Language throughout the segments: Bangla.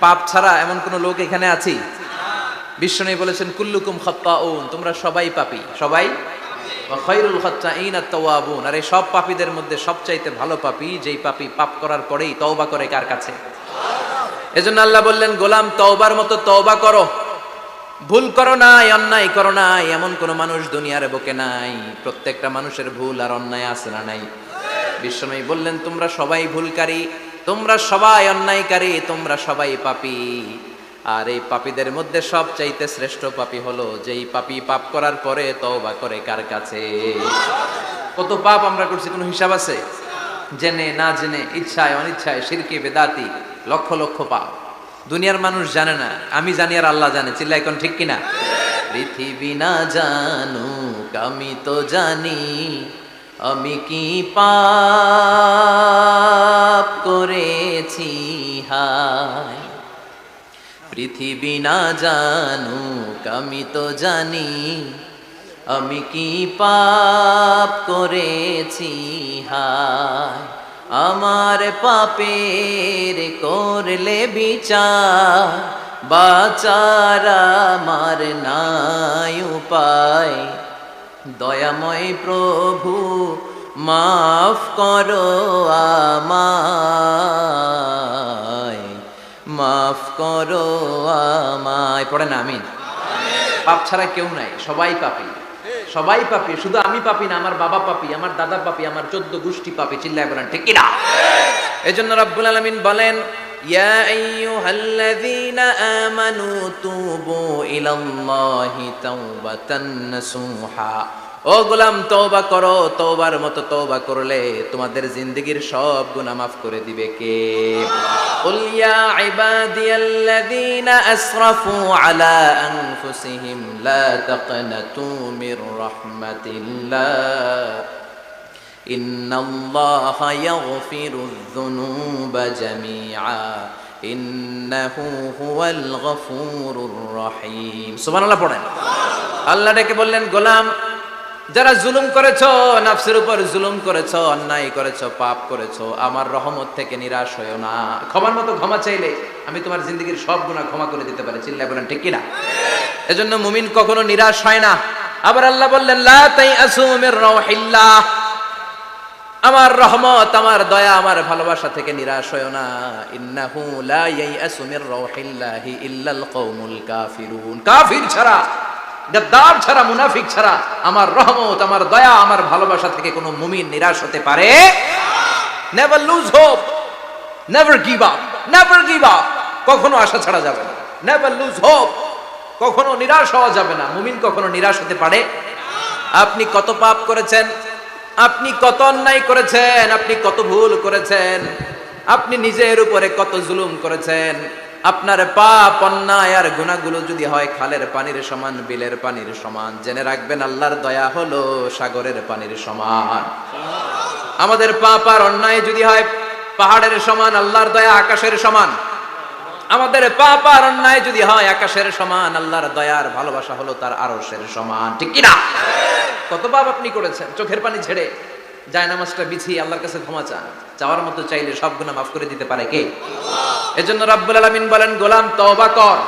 পাপ ছাড়া এমন কোন লোক এখানে আছি? বিশ্বনবী বলেছেন কুল্লুকুম খাত্তাউন, তোমরা সবাই পাপী, সবাই। ওয়া খায়রুল খাত্তাইন আত-তাওয়াবুন, আর এই সব পাপীদের মধ্যে সবচাইতে ভালো পাপী যেই পাপী পাপ করার পরেই তওবা করে। কার কাছে? এজন্য আল্লাহ বললেন, গোলাম তওবার মতো তওবা করো। ভুল করো নাই, অন্যায় করো নাই, এমন কোন মানুষ দুনিয়ার বুকে নাই। প্রত্যেকটা মানুষের ভুল আর অন্যায় আছে না নাই? বিশ্বনবী বললেন, তোমরা সবাই ভুলকারী, তোমরা সবাই অন্যায়কারী, তোমরা সবাই পাপী। আর এই পাপীদের মধ্যে সবচাইতে শ্রেষ্ঠ পাপী হলো যেই পাপী পাপ করার পরে তওবা করে। কার কাছে? কত পাপ আমরা করছি, কোনো হিসাব আছে? জেনে না জেনে, ইচ্ছায় অনিচ্ছায়, শিরকে বেদাতি, লক্ষ লক্ষ পাপ। দুনিয়ার মানুষ জানে না, আমি জানি আর আল্লাহ জানে। চিল্লায় এখন ঠিক কিনা? পৃথিবী না জানুক আমি তো জানি, আমি কি পাপ করেছি হায়। পৃথিবী না জানুক আমি তো জানি, আমি কি পাপ করেছি হায়। আমার পাপের করলে বিচার, বাঁচার আমার নাই উপায়। দয়াময় প্রভু মাফ করো আমায়, মাফ করো আমায়। পড়েন আমিন। পাপ ছাড়া কেউ নাই, সবাই পাপী, সবাই পাপী। শুধু আমি পাপী না, আমার বাবা পাপী, আমার দাদা পাপী, আমার 14 গোষ্ঠী পাপী। চিল্লায় বলেন ঠিক কিনা? এজন্য রব্বুল আলামিন বলেন, ইয়া আইয়ুহাল্লাযীনা আমানু তুবু ইলাল্লাহি তাওবাতান নাসুহা। ও গোলাম, তওবা করো। তওবার মতো তওবা করলে তোমাদের জিন্দেগীর সব গুনাহ মাফ করে দিবে কে? কুল ইয়া ইবাদিয়াল্লাযীনা আসরাফু আলা আনফুসিহিম লা তাকনাতু মির রাহমাতিল্লাহ ইন্নাল্লাহা ইয়াগফিরুয যুনুবা জামিআ ইন্নাহু হুয়াল গফুরুর রহিম। সুবহানাল্লাহ পড়েন। আল্লাহ ডেকে বললেন, গোলাম, যারা জুলুম করেছো, নফসের উপর জুলুম করেছো, অন্যায় করেছো, পাপ করেছো, আমার রহমত থেকে নিরাশ হয়ো না। ক্ষমার মতো ক্ষমা চাইলে আমি তোমার জিন্দগির সব গুনাহ ক্ষমা করে দিতে পারি। চিল্লায় বলেন ঠিক কিনা? এজন্য মুমিন কখনো নিরাশ হয় না। আবার আল্লাহ বললেন, লা তাইআসু মির রাউহিল্লাহ, আমার রহমত, আমার দয়া, আমার ভালোবাসা থেকে নিরাশ হয়ো না। ইন্নাহু লা ইয়াইআসু মির রাউহিল্লাহি ইল্লাল কওমুল কাফিরুন, কাফির ছাড়া, গাদ্দার ছাড়া, মুনাফিক ছাড়া আমার রহমত, আমার দয়া, আমার ভালোবাসা থেকে কোনো মুমিন নিরাশ হতে পারে। Never lose hope, never give up, never give up. কখনো আশা ছাড়া যাবে না। নেভার লুজ হোপ, কখনো নিরাশ হওয়া যাবে না। মুমিন কখনো নিরাশ হতে পারে। আপনি কত পাপ করেছেন, আপনি কত অন্যায় করেছেন, আপনি কত ভুল করেছেন, আপনি নিজের উপরে কত জুলুম করেছেন। আপনার পাপ, অন্যায় আর গুনাহগুলো যদি হয় খালের পানির সমান, বিলের পানির সমান, জেনে রাখবেন আল্লাহর দয়া হলো সাগরের পানির সমান। আমাদের পাপ আর অন্যায় যদি হয় পাহাড়ের সমান, আল্লাহর দয়া আকাশের সমান। আমাদের পাপ আর অন্যায় যদি হয় আকাশের সমান, আল্লাহর দয়ার ভালোবাসা হলো তার আরশের সমান। ঠিক কি না? কত পাপ আপনি করেছেন, চোখের পানি ছেড়ে জায়নামাজটা বিছিয়ে আল্লাহর কাছে ক্ষমা চান। চাওয়ার মতো চাইলে সব গুনাহ মাফ করে দিতে পারে কে? এজন্য রাব্বুল আলামিন বলেন, গোলাম তওবা কর।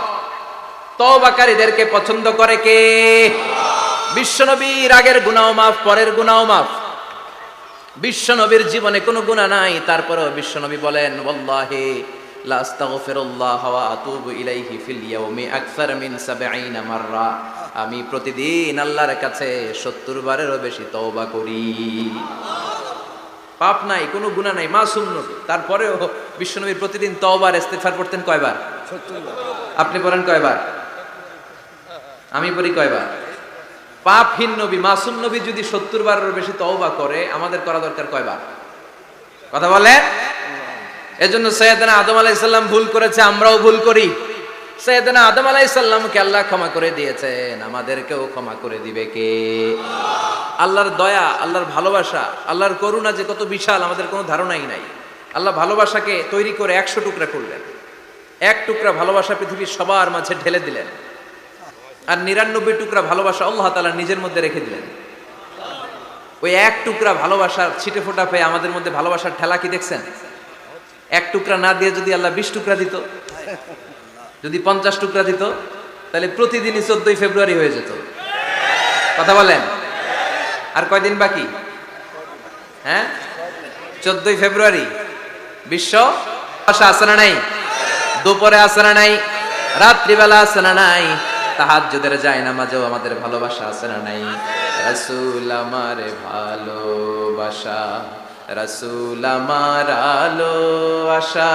তওবাকারীদেরকে পছন্দ করে কে? বিশ্বনবীর আগের গুনাহও মাফ, পরের গুনাহও মাফ। বিশ্বনবীর জীবনে কোনো গুনাহ নাই, তারপরেও বিশ্বনবী বলেন, ওয়াল্লাহি লা আস্তাগফিরুল্লাহ ওয়া আতুবু ইলাইহি ফিল ইয়াউমি আকসার মিন ৭০ মাররা। আমি প্রতিদিন আল্লাহর কাছে ৭০ বারেরও বেশি তওবা করি। পাপ নাই, কোনো গুনাহ নাই, মাসুম নবী, তারপরেও বিশ্বনবী প্রতিদিন তওবা আর ইস্তিগফার করতেন কয়বার? ৭০ বার। আপনি পড়েন কয়বার? আমি পড়ি কয়বার? পাপহীন নবী, মাসুম নবী যদি ৭০ বারেরও বেশি তওবা করে, আমাদের করা দরকার কয়বার? কথা বলেন। এজন্য সাইয়েদনা আদম আলাইহিস সালাম ভুল করেছে, আমরাও ভুল করি। সাইয়েদনা আদম আলাইহিস সালামকে আল্লাহ ক্ষমা করে দিয়েছেন, আমাদেরকেও ক্ষমা করে দিবে কে? আল্লাহর দয়া, আল্লাহর ভালোবাসা, আল্লাহর করুণা যে কত বিশাল আমাদের কোনো ধারণাই নাই। আল্লাহ ভালোবাসাকে তৈরি করে 100 টুকরা করলেন। এক টুকরা ভালোবাসা পৃথিবীর সবার মাঝে ঢেলে দিলেন, আর 99 টুকরা ভালোবাসা আল্লাহ তাআলা নিজের মধ্যে রেখে দিলেন। ওই এক টুকরা ভালোবাসার ছিটে ফোটা পেয়ে আমাদের মধ্যে ভালোবাসার ঠেলা কি দেখছেন? এক টুকরা না দিয়ে যদি আল্লাহ 20 টুকরা দিত, যদি 50 টুকরা দিত, তাহলে প্রতিদিনই 14ই ফেব্রুয়ারি হয়ে যেত। কথা বলেন, আর কয়দিন বাকি? হ্যাঁ, 14ই ফেব্রুয়ারি। বিশ্ব ভাষা আছে না নাই? দুপুরে আছে না নাই? রাত্রিবেলা আছে না নাই? তাহাজ্জুদের যায় নামাজেও আমাদের ভালোবাসা আছে না নাই? রাসূল আমার ভালোবাসা, রাসূল আমার আলো আশা,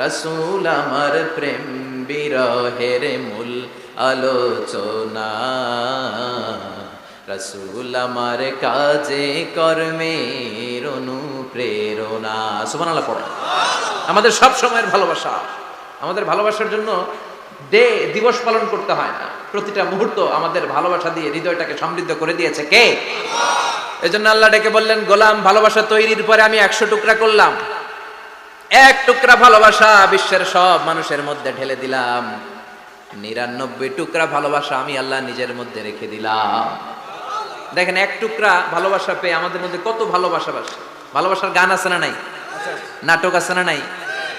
রাসূল আমার প্রেম বিরহের মূল আলোচনা, রাসূল আমার কাজে কর্মের অনুপ্রেরণা। সুবহানাল্লাহ পড়ে। আমাদের সব সময়ের ভালোবাসা, আমাদের ভালোবাসার জন্য দিবস পালন করতে হয় না, প্রতিটা মুহূর্ত আমাদের ভালোবাসা দিয়ে হৃদয়টাকে সমৃদ্ধ করে দিয়েছে কে? এজন্য আল্লাহ ডেকে বললেন, গোলাম ভালোবাসা তৈরির পরে আমি 100 টুকরা করলাম। এক টুকরা ভালোবাসা বিশ্বের সব মানুষের মধ্যে ঢেলে দিলাম, 99 টুকরা ভালোবাসা আমি আল্লাহ নিজের মধ্যে রেখে দিলাম। দেখেন, এক টুকরা ভালোবাসা পেয়ে আমাদের মধ্যে কত ভালোবাসা বাসে। ভালোবাসার গান আছে না নাই? নাটক আছে না নাই?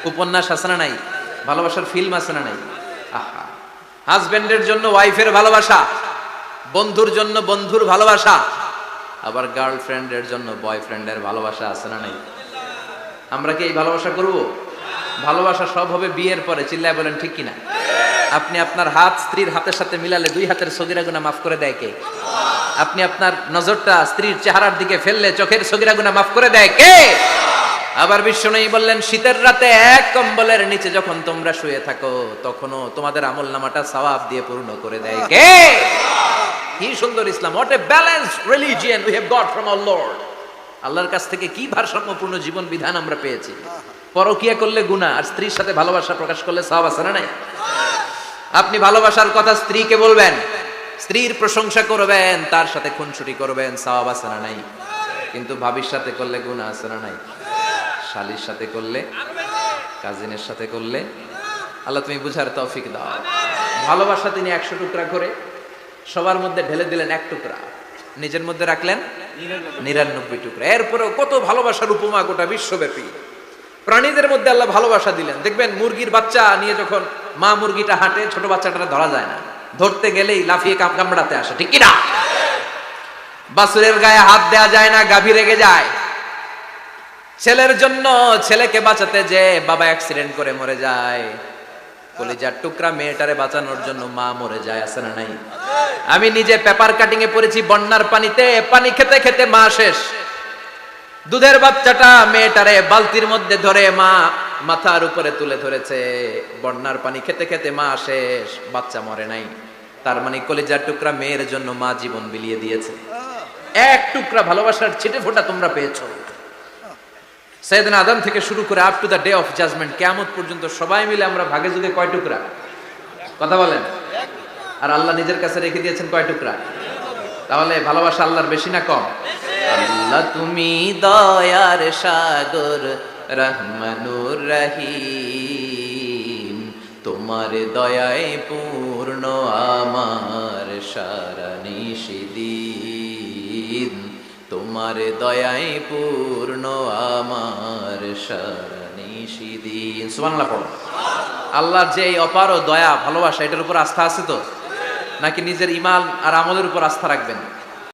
উপন্যাস আছে না নাই? ভালোবাসার ফিল্ম আছে না নাই? আহা, হাজবেন্ডের জন্য ওয়াইফের ভালোবাসা, বন্ধুর জন্য বন্ধুর ভালোবাসা, আবার গার্লফ্রেন্ডের জন্য বয়ফ্রেন্ডের ভালোবাসা আছে না নাই? আমরা কি এই ভালোবাসা করব? ভালোবাসা সব হবে বিয়ের পরে। চিল্লায় বলেন ঠিক কিনা? আপনি আপনার হাত স্ত্রীর হাতের সাথে মিলালে 2 হাতের সগীরা গুনাহ মাফ করে দেয় কে? আপনি আপনার নজরটা স্ত্রীর চেহারার দিকে ফেললে চোখের সগীরা গুনাহ মাফ করে দেয় কে? আবার বিশ্বনবী বললেন, শীতের রাতে এক কম্বলের নিচে যখন তোমরা শুয়ে থাকো, তখনও তোমাদের আমলনামাটা সওয়াব দিয়ে পূর্ণ করে দেয় কে? কি সুন্দর Islam! What a balanced religion we have got from our lord. আল্লাহর কাছ থেকে কি ভারসাম্যপূর্ণ জীবন বিধান আমরা পেয়েছি। পরকিয়া করলে গুনাহ, আর স্ত্রীর সাথে ভালোবাসা প্রকাশ করলে সওয়াব আছে না নাই? আপনি ভালোবাসার কথা স্ত্রীকে বলবেন, স্ত্রীর প্রশংসা করবেন, তার সাথে খুনসুটি করবেন, সওয়াব আছে না নাই? কিন্তু ভাবির সাথে করলে গুনাহ আছে না নাই? শালীর সাথে করলে, কাজিনের সাথে করলে, আল্লাহ তুমি বুঝার তৌফিক দাও। ভালোবাসা তিনি 100 টুকরা করে সবার মধ্যে ঢেলে দিলেন, 1 টুকরা নিজের মধ্যে রাখলেন 99 টুকরা। এরপরেও কত ভালোবাসার উপমা গোটা বিশ্বব্যাপী। প্রাণীদের মধ্যে আল্লাহ ভালোবাসা দিলেন। দেখবেন, মুরগির বাচ্চা নিয়ে যখন মা মুরগিটা হাঁটে, ছোট বাচ্চাটা ধরা যায় না, ধরতে গেলেই লাফিয়ে কামড়াতে আসে, ঠিক কিনা? বাছুরের গায়ে হাত দেয়া যায় না, গাভী রেগে যায়। ছেলের জন্য ছেলেকে বাঁচাতে যে বাবা অ্যাক্সিডেন্ট করে মরে যায়, কলিজার টুকরা মেয়েটারে বাঁচানোর জন্য মা মরে যায়, আছে না নাই? আমি নিজে পেপার কাটিং এ পড়েছি, বন্যার পানিতে পানি খেতে খেতে মা শেষ। দুধের বাচ্চাটা মেয়েটারে বালতির মধ্যে ধরে মা মাথার উপরে তুলে ধরেছে, বন্যার পানি খেতে খেতে মা শেষ, বাচ্চা মরে নাই। তার মানে কলিজার টুকরা মেয়ের জন্য মা জীবন বিলিয়ে দিয়েছে। এক টুকরা ভালোবাসার ছিটে ফোঁটা তোমরা পেয়েছো। সাইয়েদনা আদম থেকে শুরু করে up to the day of judgement, কিয়ামত পর্যন্ত সবাই মিলে আমরা ভাগে যুগে কয় টুকরা? কথা বলেন। আর আল্লাহ নিজের কাছে রেখে দিয়েছেন কয় টুকরা? তাহলে ভালোবাসা আল্লাহর বেশি না কম? আল্লাহ তুমি দয়ার সাগর, রহমানুর রহিম, তোমার দয়ায় পূর্ণ আমার সারা নিশিদিন, তোমার দয়ায় পূর্ণ আমার সারা নিশিদিন। সুবহানাল্লাহ পড়ো। আল্লাহর যে এই অপার দয়া ভালোবাসা, এটার উপর আস্থা আছে তো? নাকি নিজের ঈমান আর আমলের উপর আস্থা রাখবেন?